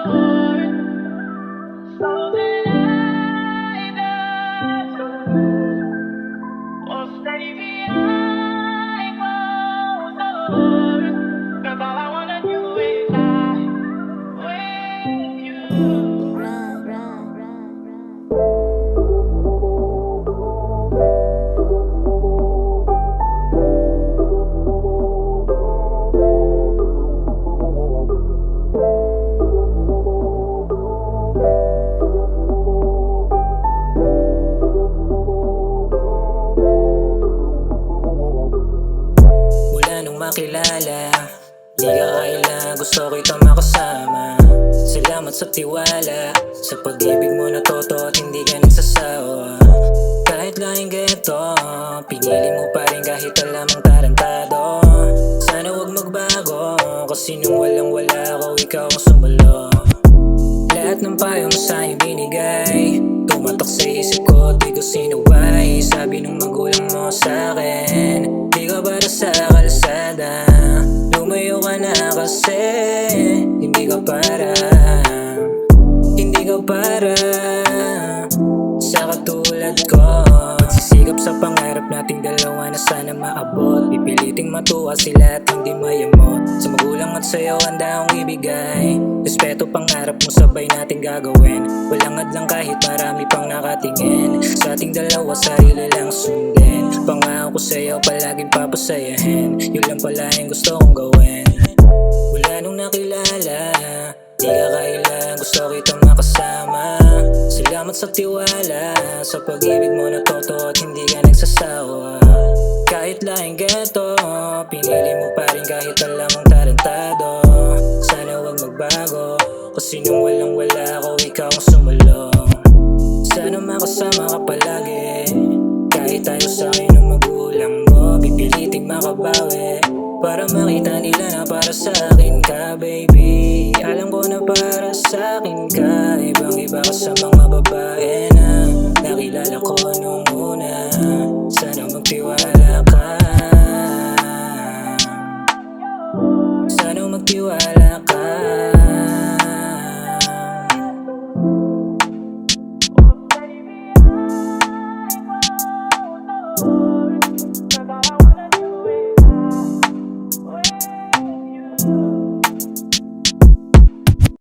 So that I don't or stay behind closed doors. 'Cause all I wanna do is lie with you. Mula nung makilala, di ka kailangan, gusto kitang makasama. Salamat sa tiwala, sa pag-ibig mo na totoo at hindi ka nagsasawa. Kahit lahing ganito, pinili mo pa rin kahit alam mong tarantado. Sana wag magbago, kasi nung walang wala ako, ikaw ang sumulo. Lahat ng payo mo sa'yo binigay, tumatak sa isip ko, di ko sinuway. Sabi ng magulang mo sa'kin, di ka para sa kalsada. Lumayo ka na kasi hindi ka para sa katulad ko. Sisikap sa pangarap nating dalawa na sana maabot. Pipiliting matuwa sila at hindi mayamot. Sa magulang at sa'yo handa akong ibigay respeto, pangarap mo sabay nating gagawin. Walang adlang kahit marami pang nakatingin. Sa ating dalawa sarili lang sundin. Pangako ko sa'yo palaging papasayahin. Yun lang pala yung gusto kong gawin. Mula nung nakilala, di ka kailangan, gusto kitang makasama. Salamat sa tiwala, sa pag-ibig mo na totoo at hindi ka nagsasawa. Kahit lahing ganito, pinili mo pa rin kahit alam mong tarantado. Sana wag magbago, kasi nung walang wala ako, ikaw ang sumulong. Sana makasama ka palagi, kahit tayo sa'yo ng magulang mo. Pipiliting makabawi, para makita nila na para sa akin ka, baby. Alam ko na para sa akin ka, ibang iba ka sa mga babae na nakilala ko